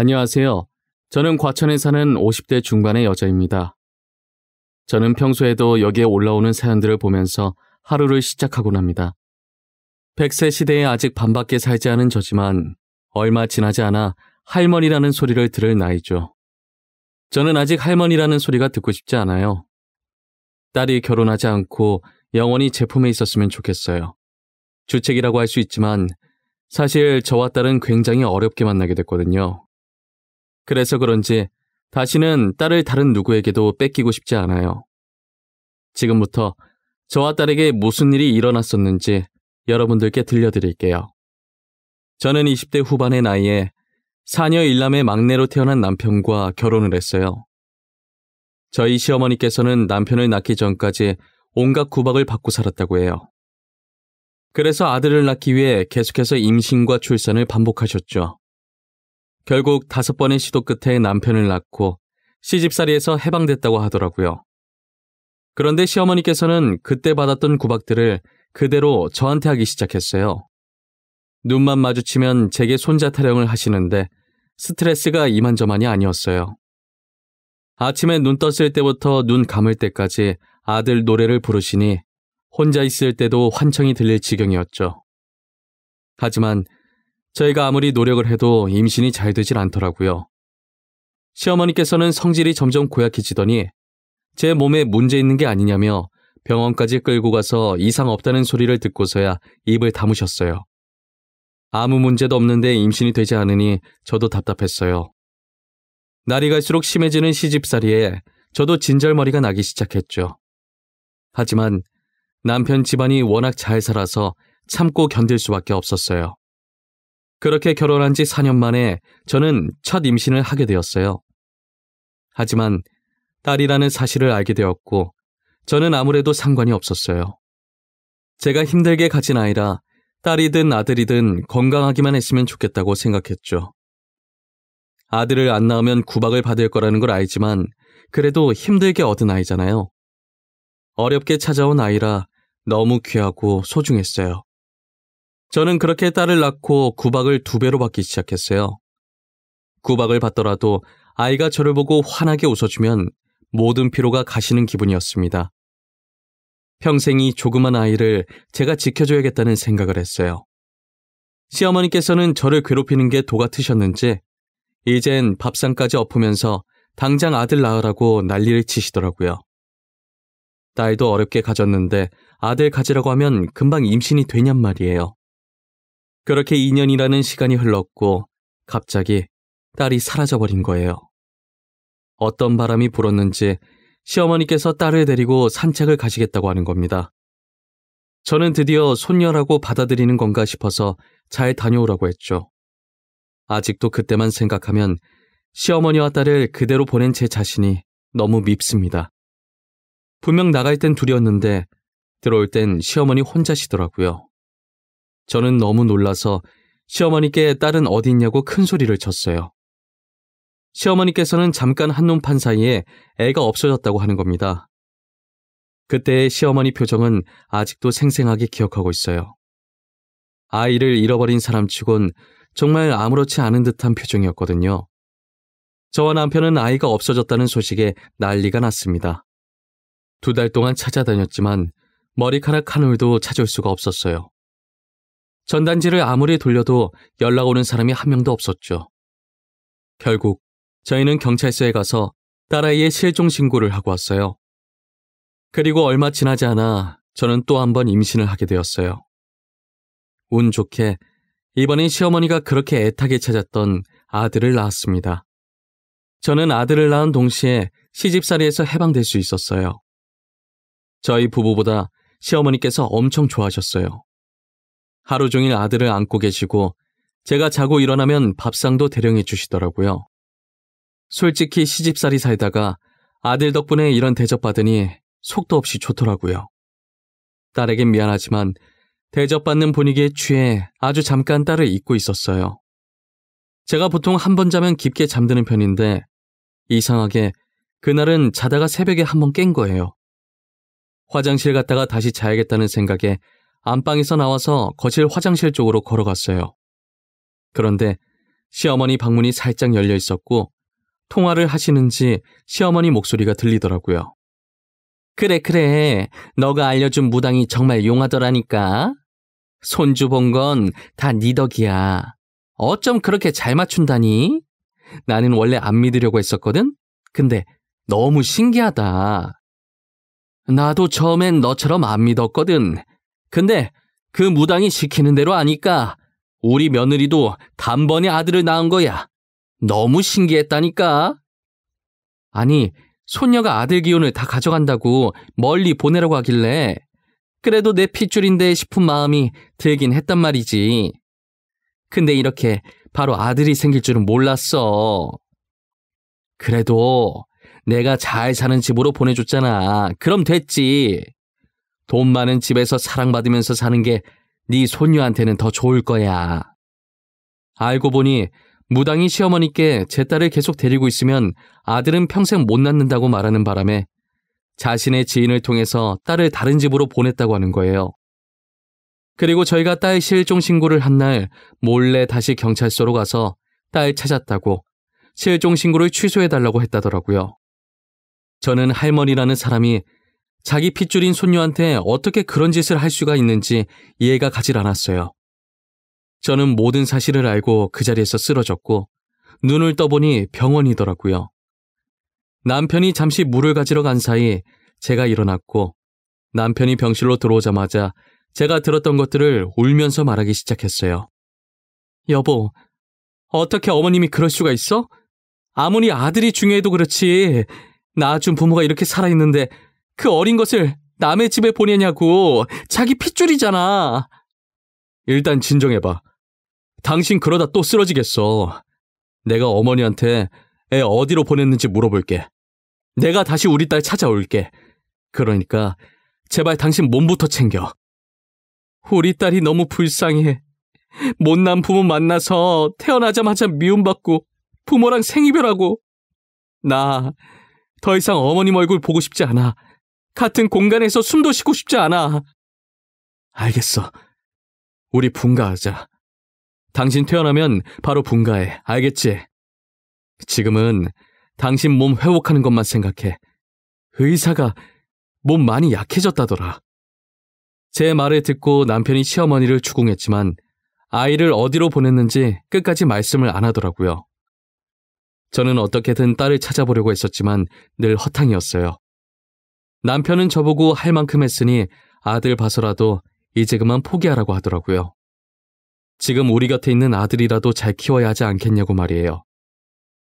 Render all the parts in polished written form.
안녕하세요. 저는 과천에 사는 50대 중반의 여자입니다. 저는 평소에도 여기에 올라오는 사연들을 보면서 하루를 시작하곤 합니다. 100세 시대에 아직 반밖에 살지 않은 저지만 얼마 지나지 않아 할머니라는 소리를 들을 나이죠. 저는 아직 할머니라는 소리가 듣고 싶지 않아요. 딸이 결혼하지 않고 영원히 제 품에 있었으면 좋겠어요. 주책이라고 할 수 있지만 사실 저와 딸은 굉장히 어렵게 만나게 됐거든요. 그래서 그런지 다시는 딸을 다른 누구에게도 뺏기고 싶지 않아요. 지금부터 저와 딸에게 무슨 일이 일어났었는지 여러분들께 들려드릴게요. 저는 20대 후반의 나이에 4녀 1남의 막내로 태어난 남편과 결혼을 했어요. 저희 시어머니께서는 남편을 낳기 전까지 온갖 구박을 받고 살았다고 해요. 그래서 아들을 낳기 위해 계속해서 임신과 출산을 반복하셨죠. 결국 5번의 시도 끝에 남편을 낳고 시집살이에서 해방됐다고 하더라고요. 그런데 시어머니께서는 그때 받았던 구박들을 그대로 저한테 하기 시작했어요. 눈만 마주치면 제게 손자 타령을 하시는데 스트레스가 이만저만이 아니었어요. 아침에 눈 떴을 때부터 눈 감을 때까지 아들 노래를 부르시니 혼자 있을 때도 환청이 들릴 지경이었죠. 하지만 저희가 아무리 노력을 해도 임신이 잘 되질 않더라고요. 시어머니께서는 성질이 점점 고약해지더니 제 몸에 문제 있는 게 아니냐며 병원까지 끌고 가서 이상 없다는 소리를 듣고서야 입을 다무셨어요. 아무 문제도 없는데 임신이 되지 않으니 저도 답답했어요. 날이 갈수록 심해지는 시집살이에 저도 진절머리가 나기 시작했죠. 하지만 남편 집안이 워낙 잘 살아서 참고 견딜 수밖에 없었어요. 그렇게 결혼한 지 4년 만에 저는 첫 임신을 하게 되었어요. 하지만 딸이라는 사실을 알게 되었고 저는 아무래도 상관이 없었어요. 제가 힘들게 가진 아이라 딸이든 아들이든 건강하기만 했으면 좋겠다고 생각했죠. 아들을 안 낳으면 구박을 받을 거라는 걸 알지만 그래도 힘들게 얻은 아이잖아요. 어렵게 찾아온 아이라 너무 귀하고 소중했어요. 저는 그렇게 딸을 낳고 구박을 2배로 받기 시작했어요. 구박을 받더라도 아이가 저를 보고 환하게 웃어주면 모든 피로가 가시는 기분이었습니다. 평생 이 조그만 아이를 제가 지켜줘야겠다는 생각을 했어요. 시어머니께서는 저를 괴롭히는 게 도 같으셨는지 이젠 밥상까지 엎으면서 당장 아들 낳으라고 난리를 치시더라고요. 딸도 어렵게 가졌는데 아들 가지라고 하면 금방 임신이 되냔 말이에요. 그렇게 2년이라는 시간이 흘렀고 갑자기 딸이 사라져버린 거예요. 어떤 바람이 불었는지 시어머니께서 딸을 데리고 산책을 가시겠다고 하는 겁니다. 저는 드디어 손녀라고 받아들이는 건가 싶어서 잘 다녀오라고 했죠. 아직도 그때만 생각하면 시어머니와 딸을 그대로 보낸 제 자신이 너무 밉습니다. 분명 나갈 땐 둘이었는데 들어올 땐 시어머니 혼자시더라고요. 저는 너무 놀라서 시어머니께 딸은 어디 있냐고 큰 소리를 쳤어요. 시어머니께서는 잠깐 한눈 판 사이에 애가 없어졌다고 하는 겁니다. 그때의 시어머니 표정은 아직도 생생하게 기억하고 있어요. 아이를 잃어버린 사람치곤 정말 아무렇지 않은 듯한 표정이었거든요. 저와 남편은 아이가 없어졌다는 소식에 난리가 났습니다. 2달 동안 찾아다녔지만 머리카락 한 올도 찾을 수가 없었어요. 전단지를 아무리 돌려도 연락 오는 사람이 한 명도 없었죠. 결국 저희는 경찰서에 가서 딸아이의 실종 신고를 하고 왔어요. 그리고 얼마 지나지 않아 저는 또 한 번 임신을 하게 되었어요. 운 좋게 이번엔 시어머니가 그렇게 애타게 찾았던 아들을 낳았습니다. 저는 아들을 낳은 동시에 시집살이에서 해방될 수 있었어요. 저희 부부보다 시어머니께서 엄청 좋아하셨어요. 하루 종일 아들을 안고 계시고 제가 자고 일어나면 밥상도 대령해 주시더라고요. 솔직히 시집살이 살다가 아들 덕분에 이런 대접받으니 속도 없이 좋더라고요. 딸에겐 미안하지만 대접받는 분위기에 취해 아주 잠깐 딸을 잊고 있었어요. 제가 보통 한 번 자면 깊게 잠드는 편인데 이상하게 그날은 자다가 새벽에 한 번 깬 거예요. 화장실 갔다가 다시 자야겠다는 생각에 안방에서 나와서 거실 화장실 쪽으로 걸어갔어요. 그런데 시어머니 방문이 살짝 열려 있었고 통화를 하시는지 시어머니 목소리가 들리더라고요. 그래. 너가 알려준 무당이 정말 용하더라니까. 손주 본 건 다 네 덕이야. 어쩜 그렇게 잘 맞춘다니? 나는 원래 안 믿으려고 했었거든? 근데 너무 신기하다. 나도 처음엔 너처럼 안 믿었거든. 근데 그 무당이 시키는 대로 하니까 우리 며느리도 단번에 아들을 낳은 거야. 너무 신기했다니까. 아니, 손녀가 아들 기운을 다 가져간다고 멀리 보내라고 하길래 그래도 내 핏줄인데 싶은 마음이 들긴 했단 말이지. 근데 이렇게 바로 아들이 생길 줄은 몰랐어. 그래도 내가 잘 사는 집으로 보내줬잖아. 그럼 됐지. 돈 많은 집에서 사랑받으면서 사는 게 네 손녀한테는 더 좋을 거야. 알고 보니 무당이 시어머니께 제 딸을 계속 데리고 있으면 아들은 평생 못 낳는다고 말하는 바람에 자신의 지인을 통해서 딸을 다른 집으로 보냈다고 하는 거예요. 그리고 저희가 딸 실종 신고를 한 날 몰래 다시 경찰서로 가서 딸 찾았다고 실종 신고를 취소해달라고 했다더라고요. 저는 할머니라는 사람이 자기 핏줄인 손녀한테 어떻게 그런 짓을 할 수가 있는지 이해가 가질 않았어요. 저는 모든 사실을 알고 그 자리에서 쓰러졌고 눈을 떠보니 병원이더라고요. 남편이 잠시 물을 가지러 간 사이 제가 일어났고 남편이 병실로 들어오자마자 제가 들었던 것들을 울면서 말하기 시작했어요. 여보, 어떻게 어머님이 그럴 수가 있어? 아무리 아들이 중요해도 그렇지 낳아준 부모가 이렇게 살아있는데 그 어린 것을 남의 집에 보내냐고. 자기 핏줄이잖아. 일단 진정해봐. 당신 그러다 또 쓰러지겠어. 내가 어머니한테 애 어디로 보냈는지 물어볼게. 내가 다시 우리 딸 찾아올게. 그러니까 제발 당신 몸부터 챙겨. 우리 딸이 너무 불쌍해. 못난 부모 만나서 태어나자마자 미움받고 부모랑 생이별하고. 나 더 이상 어머님 얼굴 보고 싶지 않아. 같은 공간에서 숨도 쉬고 싶지 않아. 알겠어. 우리 분가하자. 당신 태어나면 바로 분가해. 알겠지? 지금은 당신 몸 회복하는 것만 생각해. 의사가 몸 많이 약해졌다더라. 제 말을 듣고 남편이 시어머니를 추궁했지만 아이를 어디로 보냈는지 끝까지 말씀을 안 하더라고요. 저는 어떻게든 딸을 찾아보려고 했었지만 늘 허탕이었어요. 남편은 저보고 할 만큼 했으니 아들 봐서라도 이제 그만 포기하라고 하더라고요. 지금 우리 곁에 있는 아들이라도 잘 키워야 하지 않겠냐고 말이에요.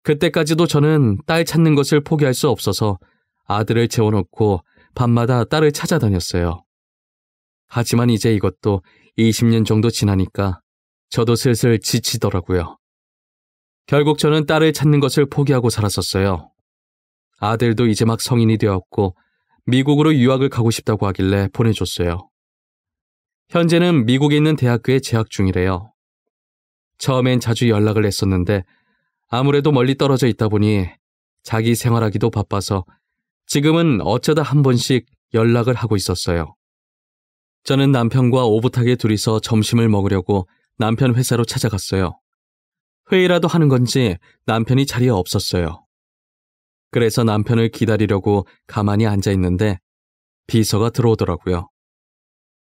그때까지도 저는 딸 찾는 것을 포기할 수 없어서 아들을 재워놓고 밤마다 딸을 찾아다녔어요. 하지만 이제 이것도 20년 정도 지나니까 저도 슬슬 지치더라고요. 결국 저는 딸을 찾는 것을 포기하고 살았었어요. 아들도 이제 막 성인이 되었고 미국으로 유학을 가고 싶다고 하길래 보내줬어요. 현재는 미국에 있는 대학교에 재학 중이래요. 처음엔 자주 연락을 했었는데 아무래도 멀리 떨어져 있다 보니 자기 생활하기도 바빠서 지금은 어쩌다 한 번씩 연락을 하고 있었어요. 저는 남편과 오붓하게 둘이서 점심을 먹으려고 남편 회사로 찾아갔어요. 회의라도 하는 건지 남편이 자리에 없었어요. 그래서 남편을 기다리려고 가만히 앉아 있는데 비서가 들어오더라고요.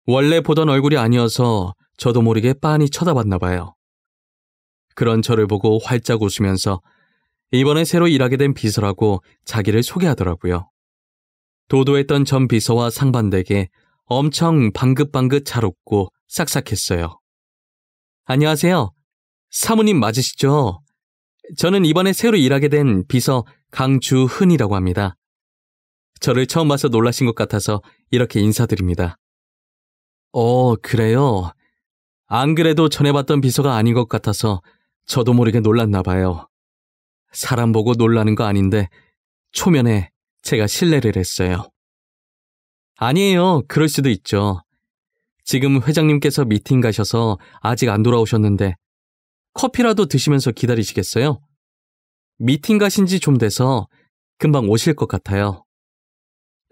원래 보던 얼굴이 아니어서 저도 모르게 빤히 쳐다봤나 봐요. 그런 저를 보고 활짝 웃으면서 이번에 새로 일하게 된 비서라고 자기를 소개하더라고요. 도도했던 전 비서와 상반되게 엄청 방긋방긋 잘 웃고 싹싹했어요. 안녕하세요. 사모님 맞으시죠? 저는 이번에 새로 일하게 된 비서 강주흔이라고 합니다. 저를 처음 봐서 놀라신 것 같아서 이렇게 인사드립니다. 그래요? 안 그래도 전에 봤던 비서가 아닌 것 같아서 저도 모르게 놀랐나 봐요. 사람 보고 놀라는 거 아닌데 초면에 제가 실례를 했어요. 아니에요. 그럴 수도 있죠. 지금 회장님께서 미팅 가셔서 아직 안 돌아오셨는데 커피라도 드시면서 기다리시겠어요? 미팅 가신 지 좀 돼서 금방 오실 것 같아요.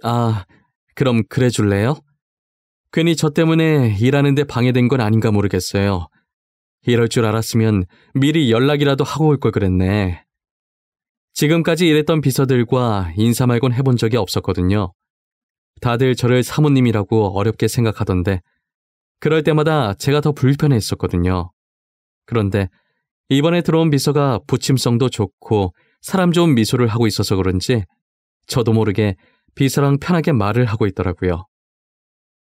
아, 그럼 그래 줄래요? 괜히 저 때문에 일하는데 방해된 건 아닌가 모르겠어요. 이럴 줄 알았으면 미리 연락이라도 하고 올 걸 그랬네. 지금까지 일했던 비서들과 인사 말곤 해본 적이 없었거든요. 다들 저를 사모님이라고 어렵게 생각하던데 그럴 때마다 제가 더 불편했었거든요. 그런데 이번에 들어온 비서가 부침성도 좋고 사람 좋은 미소를 하고 있어서 그런지 저도 모르게 비서랑 편하게 말을 하고 있더라고요.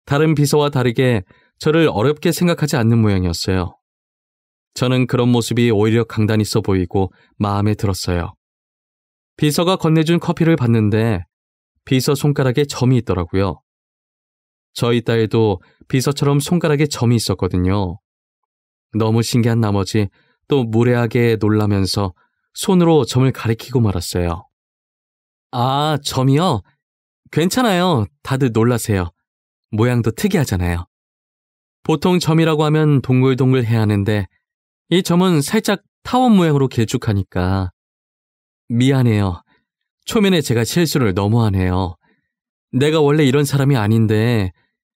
다른 비서와 다르게 저를 어렵게 생각하지 않는 모양이었어요. 저는 그런 모습이 오히려 강단 있어 보이고 마음에 들었어요. 비서가 건네준 커피를 봤는데 비서 손가락에 점이 있더라고요. 저희 딸도 비서처럼 손가락에 점이 있었거든요. 너무 신기한 나머지 또 무례하게 놀라면서 손으로 점을 가리키고 말았어요. 아, 점이요? 괜찮아요. 다들 놀라세요. 모양도 특이하잖아요. 보통 점이라고 하면 동글동글해야 하는데 이 점은 살짝 타원 모양으로 길쭉하니까. 미안해요. 초면에 제가 실수를 너무 하네요. 내가 원래 이런 사람이 아닌데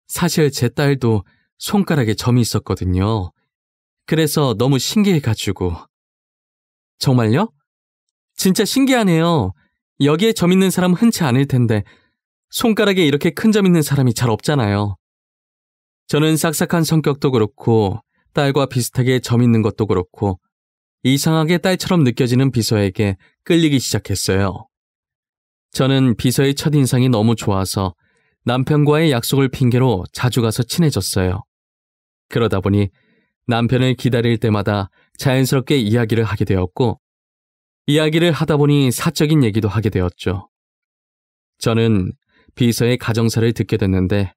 사실 제 딸도 손가락에 점이 있었거든요. 그래서 너무 신기해가지고. 정말요? 진짜 신기하네요. 여기에 점 있는 사람 흔치 않을 텐데 손가락에 이렇게 큰 점 있는 사람이 잘 없잖아요. 저는 싹싹한 성격도 그렇고 딸과 비슷하게 점 있는 것도 그렇고 이상하게 딸처럼 느껴지는 비서에게 끌리기 시작했어요. 저는 비서의 첫인상이 너무 좋아서 남편과의 약속을 핑계로 자주 가서 친해졌어요. 그러다 보니 남편을 기다릴 때마다 자연스럽게 이야기를 하게 되었고 이야기를 하다 보니 사적인 얘기도 하게 되었죠. 저는 비서의 가정사를 듣게 됐는데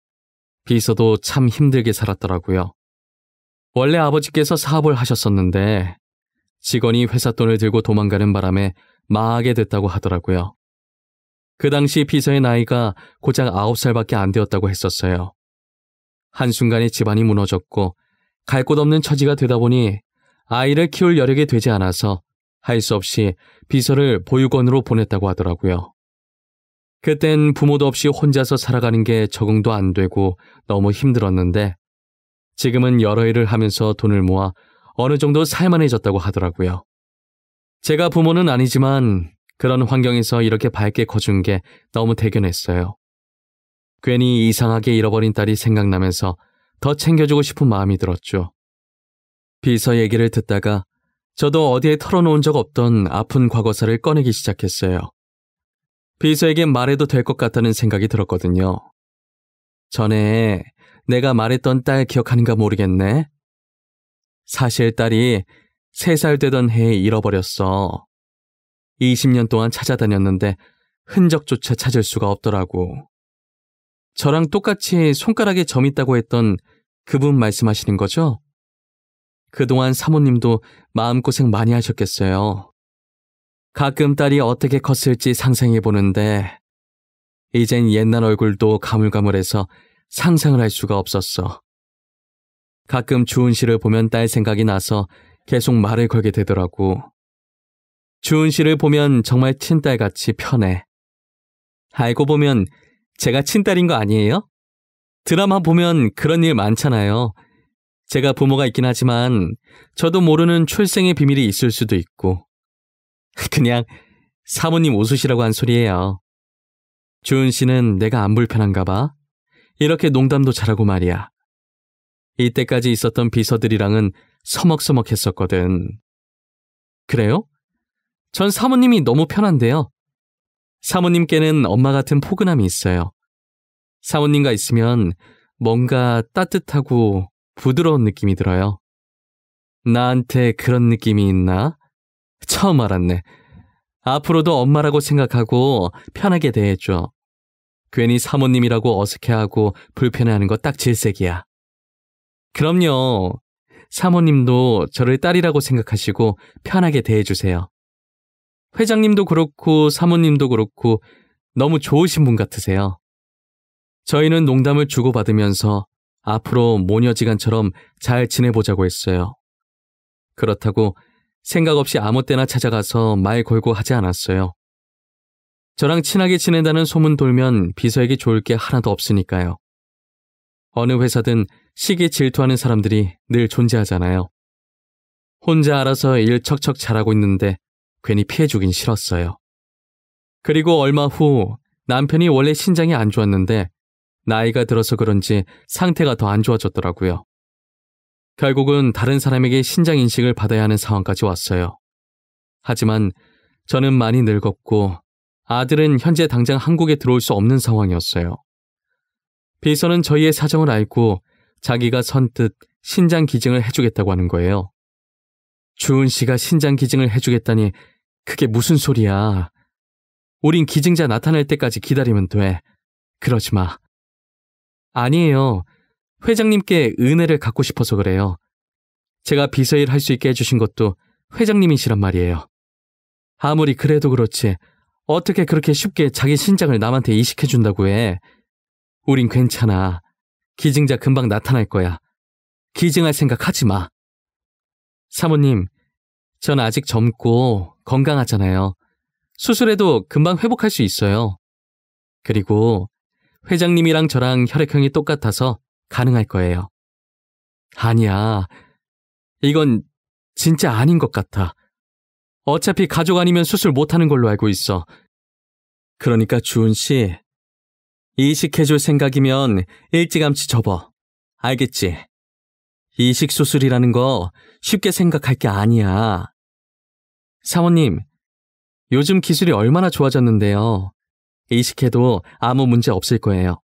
비서도 참 힘들게 살았더라고요. 원래 아버지께서 사업을 하셨었는데 직원이 회사 돈을 들고 도망가는 바람에 망하게 됐다고 하더라고요. 그 당시 비서의 나이가 고작 9살밖에 안 되었다고 했었어요. 한순간에 집안이 무너졌고 갈 곳 없는 처지가 되다 보니 아이를 키울 여력이 되지 않아서 할 수 없이 비서를 보육원으로 보냈다고 하더라고요. 그땐 부모도 없이 혼자서 살아가는 게 적응도 안 되고 너무 힘들었는데 지금은 여러 일을 하면서 돈을 모아 어느 정도 살만해졌다고 하더라고요. 제가 부모는 아니지만 그런 환경에서 이렇게 밝게 커준 게 너무 대견했어요. 괜히 이상하게 잃어버린 딸이 생각나면서 더 챙겨주고 싶은 마음이 들었죠. 비서 얘기를 듣다가 저도 어디에 털어놓은 적 없던 아픈 과거사를 꺼내기 시작했어요. 비서에게 말해도 될 것 같다는 생각이 들었거든요. 전에 내가 말했던 딸 기억하는가 모르겠네. 사실 딸이 3살 되던 해에 잃어버렸어. 20년 동안 찾아다녔는데 흔적조차 찾을 수가 없더라고. 저랑 똑같이 손가락에 점 있다고 했던 그분 말씀하시는 거죠? 그동안 사모님도 마음고생 많이 하셨겠어요. 가끔 딸이 어떻게 컸을지 상상해보는데 이젠 옛날 얼굴도 가물가물해서 상상을 할 수가 없었어. 가끔 주은 씨를 보면 딸 생각이 나서 계속 말을 걸게 되더라고. 주은 씨를 보면 정말 친딸같이 편해. 알고 보면 제가 친딸인 거 아니에요? 드라마 보면 그런 일 많잖아요. 제가 부모가 있긴 하지만 저도 모르는 출생의 비밀이 있을 수도 있고. 그냥 사모님 웃으시라고 한 소리예요. 주은 씨는 내가 안 불편한가 봐. 이렇게 농담도 잘하고 말이야. 이때까지 있었던 비서들이랑은 서먹서먹했었거든. 그래요? 전 사모님이 너무 편한데요. 사모님께는 엄마 같은 포근함이 있어요. 사모님과 있으면 뭔가 따뜻하고 부드러운 느낌이 들어요. 나한테 그런 느낌이 있나? 처음 알았네. 앞으로도 엄마라고 생각하고 편하게 대해줘. 괜히 사모님이라고 어색해하고 불편해하는 거 딱 질색이야. 그럼요. 사모님도 저를 딸이라고 생각하시고 편하게 대해주세요. 회장님도 그렇고 사모님도 그렇고 너무 좋으신 분 같으세요. 저희는 농담을 주고받으면서 앞으로 모녀지간처럼 잘 지내보자고 했어요. 그렇다고 생각 없이 아무 때나 찾아가서 말 걸고 하지 않았어요. 저랑 친하게 지낸다는 소문 돌면 비서에게 좋을 게 하나도 없으니까요. 어느 회사든 시기에 질투하는 사람들이 늘 존재하잖아요. 혼자 알아서 일 척척 잘하고 있는데 괜히 피해주긴 싫었어요. 그리고 얼마 후 남편이 원래 신장이 안 좋았는데 나이가 들어서 그런지 상태가 더 안 좋아졌더라고요. 결국은 다른 사람에게 신장 인식을 받아야 하는 상황까지 왔어요. 하지만 저는 많이 늙었고 아들은 현재 당장 한국에 들어올 수 없는 상황이었어요. 비서는 저희의 사정을 알고 자기가 선뜻 신장 기증을 해주겠다고 하는 거예요. 주은 씨가 신장 기증을 해주겠다니 그게 무슨 소리야. 우린 기증자 나타날 때까지 기다리면 돼. 그러지 마. 아니에요. 회장님께 은혜를 갚고 싶어서 그래요. 제가 비서일 할 수 있게 해주신 것도 회장님이시란 말이에요. 아무리 그래도 그렇지 어떻게 그렇게 쉽게 자기 신장을 남한테 이식해준다고 해. 우린 괜찮아. 기증자 금방 나타날 거야. 기증할 생각 하지 마. 사모님, 전 아직 젊고 건강하잖아요. 수술해도 금방 회복할 수 있어요. 그리고 회장님이랑 저랑 혈액형이 똑같아서 가능할 거예요. 아니야. 이건 진짜 아닌 것 같아. 어차피 가족 아니면 수술 못하는 걸로 알고 있어. 그러니까 주은 씨, 이식해줄 생각이면 일찌감치 접어. 알겠지? 이식 수술이라는 거 쉽게 생각할 게 아니야. 사모님, 요즘 기술이 얼마나 좋아졌는데요. 이식해도 아무 문제 없을 거예요.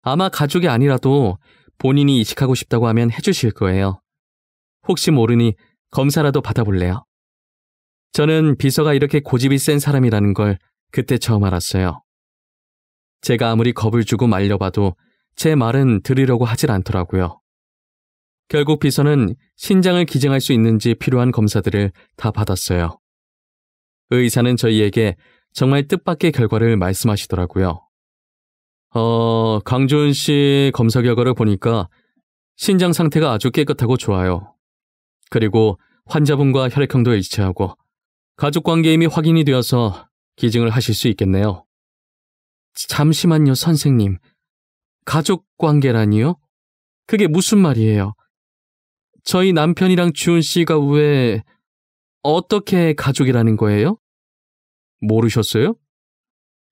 아마 가족이 아니라도 본인이 이식하고 싶다고 하면 해주실 거예요. 혹시 모르니 검사라도 받아볼래요? 저는 비서가 이렇게 고집이 센 사람이라는 걸 그때 처음 알았어요. 제가 아무리 겁을 주고 말려봐도 제 말은 들으려고 하질 않더라고요. 결국 비서는 신장을 기증할 수 있는지 필요한 검사들을 다 받았어요. 의사는 저희에게 정말 뜻밖의 결과를 말씀하시더라고요. 강주은 씨 검사 결과를 보니까 신장 상태가 아주 깨끗하고 좋아요. 그리고 환자분과 혈액형도 일치하고 가족관계 이미 확인이 되어서 기증을 하실 수 있겠네요. 잠시만요, 선생님. 가족관계라니요? 그게 무슨 말이에요? 저희 남편이랑 주은 씨가 왜 어떻게 가족이라는 거예요? 모르셨어요?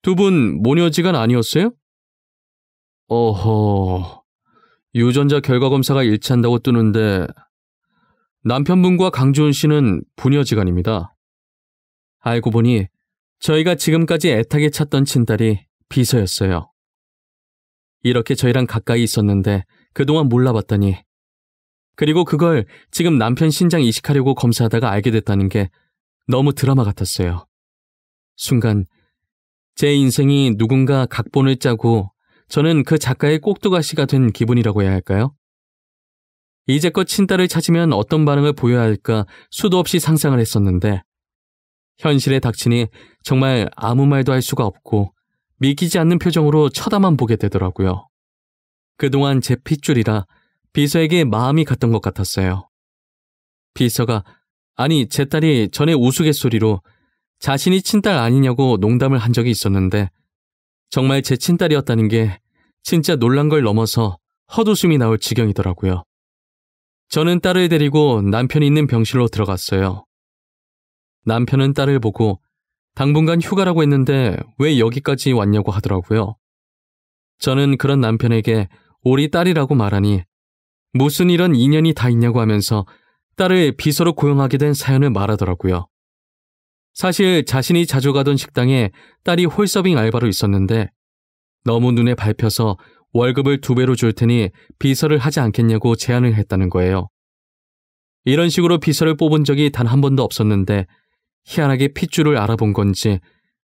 두 분 모녀지간 아니었어요? 어허, 유전자 결과 검사가 일치한다고 뜨는데 남편분과 강주은 씨는 부녀지간입니다. 알고 보니 저희가 지금까지 애타게 찾던 친딸이 비서였어요. 이렇게 저희랑 가까이 있었는데 그동안 몰라봤다니. 그리고 그걸 지금 남편 신장 이식하려고 검사하다가 알게 됐다는 게 너무 드라마 같았어요. 순간 제 인생이 누군가 각본을 짜고 저는 그 작가의 꼭두가시가 된 기분이라고 해야 할까요? 이제껏 친딸을 찾으면 어떤 반응을 보여야 할까 수도 없이 상상을 했었는데 현실에 닥치니 정말 아무 말도 할 수가 없고 믿기지 않는 표정으로 쳐다만 보게 되더라고요. 그동안 제 핏줄이라 비서에게 마음이 갔던 것 같았어요. 비서가, 아니 제 딸이 전에 우스갯소리로 자신이 친딸 아니냐고 농담을 한 적이 있었는데 정말 제 친딸이었다는 게 진짜 놀란 걸 넘어서 헛웃음이 나올 지경이더라고요. 저는 딸을 데리고 남편이 있는 병실로 들어갔어요. 남편은 딸을 보고 당분간 휴가라고 했는데 왜 여기까지 왔냐고 하더라고요. 저는 그런 남편에게 우리 딸이라고 말하니 무슨 이런 인연이 다 있냐고 하면서 딸을 비서로 고용하게 된 사연을 말하더라고요. 사실 자신이 자주 가던 식당에 딸이 홀서빙 알바로 있었는데 너무 눈에 밟혀서 월급을 2배로 줄 테니 비서를 하지 않겠냐고 제안을 했다는 거예요. 이런 식으로 비서를 뽑은 적이 단 한 번도 없었는데 희한하게 핏줄을 알아본 건지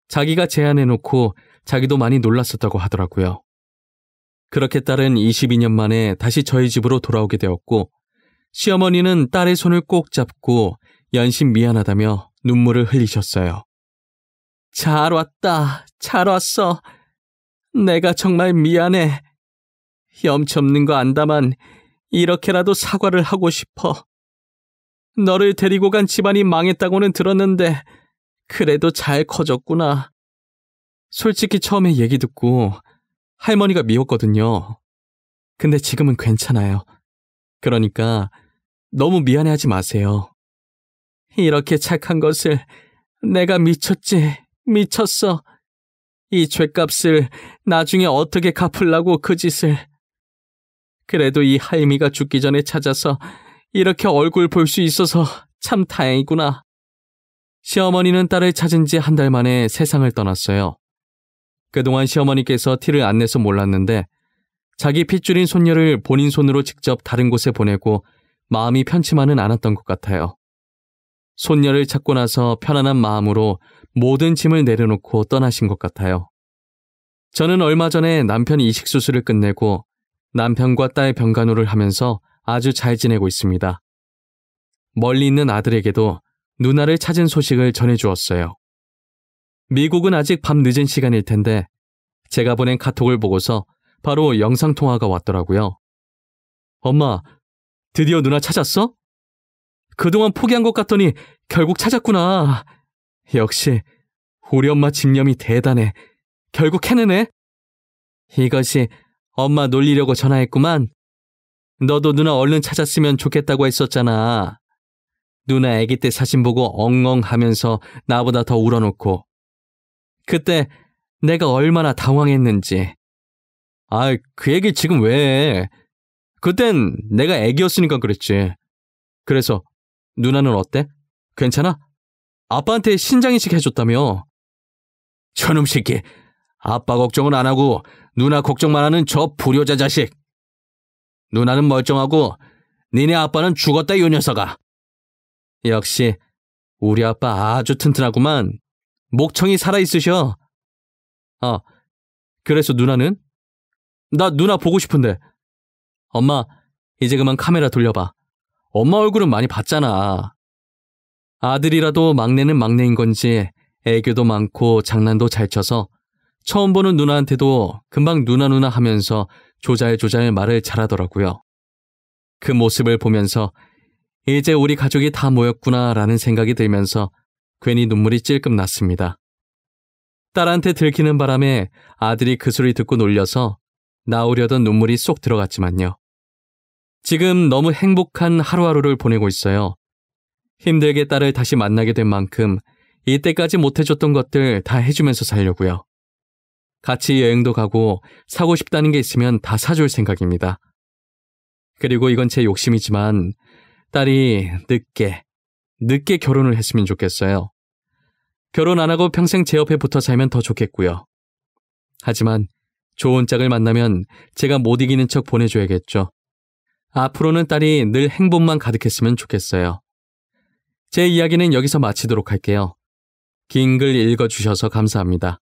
자기가 제안해놓고 자기도 많이 놀랐었다고 하더라고요. 그렇게 딸은 22년 만에 다시 저희 집으로 돌아오게 되었고 시어머니는 딸의 손을 꼭 잡고 연신 미안하다며 눈물을 흘리셨어요. 잘 왔다, 잘 왔어. 내가 정말 미안해. 염치 없는 거 안다만 이렇게라도 사과를 하고 싶어. 너를 데리고 간 집안이 망했다고는 들었는데 그래도 잘 커졌구나. 솔직히 처음에 얘기 듣고 할머니가 미웠거든요. 근데 지금은 괜찮아요. 그러니까 너무 미안해하지 마세요. 이렇게 착한 것을 내가 미쳤어. 이 죗값을 나중에 어떻게 갚으려고 그 짓을. 그래도 이 할미가 죽기 전에 찾아서 이렇게 얼굴 볼 수 있어서 참 다행이구나. 시어머니는 딸을 찾은 지 한 달 만에 세상을 떠났어요. 그동안 시어머니께서 티를 안 내서 몰랐는데 자기 핏줄인 손녀를 본인 손으로 직접 다른 곳에 보내고 마음이 편치만은 않았던 것 같아요. 손녀를 찾고 나서 편안한 마음으로 모든 짐을 내려놓고 떠나신 것 같아요. 저는 얼마 전에 남편 이식 수술을 끝내고 남편과 딸 병간호를 하면서 아주 잘 지내고 있습니다. 멀리 있는 아들에게도 누나를 찾은 소식을 전해주었어요. 미국은 아직 밤 늦은 시간일 텐데 제가 보낸 카톡을 보고서 바로 영상통화가 왔더라고요. 엄마, 드디어 누나 찾았어? 그동안 포기한 것 같더니 결국 찾았구나. 역시 우리 엄마 집념이 대단해. 결국 해내네. 이것이 엄마 놀리려고 전화했구만. 너도 누나 얼른 찾았으면 좋겠다고 했었잖아. 누나 아기 때 사진 보고 엉엉 하면서 나보다 더 울어놓고. 그때 내가 얼마나 당황했는지. 그 얘기 지금 왜 해? 그땐 내가 애기였으니까 그랬지. 그래서 누나는 어때? 괜찮아? 아빠한테 신장이식 해줬다며. 저놈 새끼. 아빠 걱정은 안 하고 누나 걱정만 하는 저 불효자 자식. 누나는 멀쩡하고 니네 아빠는 죽었다 이 녀석아. 역시 우리 아빠 아주 튼튼하구만. 목청이 살아있으셔. 그래서 누나는? 나 누나 보고 싶은데. 엄마, 이제 그만 카메라 돌려봐. 엄마 얼굴은 많이 봤잖아. 아들이라도 막내는 막내인 건지 애교도 많고 장난도 잘 쳐서 처음 보는 누나한테도 금방 누나 하면서 조잘조잘 말을 잘하더라고요. 그 모습을 보면서 이제 우리 가족이 다 모였구나라는 생각이 들면서 괜히 눈물이 찔끔 났습니다. 딸한테 들키는 바람에 아들이 그 소리 듣고 놀려서 나오려던 눈물이 쏙 들어갔지만요. 지금 너무 행복한 하루하루를 보내고 있어요. 힘들게 딸을 다시 만나게 된 만큼 이때까지 못해줬던 것들 다 해주면서 살려고요. 같이 여행도 가고 사고 싶다는 게 있으면 다 사줄 생각입니다. 그리고 이건 제 욕심이지만 딸이 늦게 결혼을 했으면 좋겠어요. 결혼 안 하고 평생 제 옆에 붙어 살면 더 좋겠고요. 하지만 좋은 짝을 만나면 제가 못 이기는 척 보내줘야겠죠. 앞으로는 딸이 늘 행복만 가득했으면 좋겠어요. 제 이야기는 여기서 마치도록 할게요. 긴 글 읽어주셔서 감사합니다.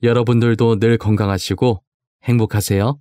여러분들도 늘 건강하시고 행복하세요.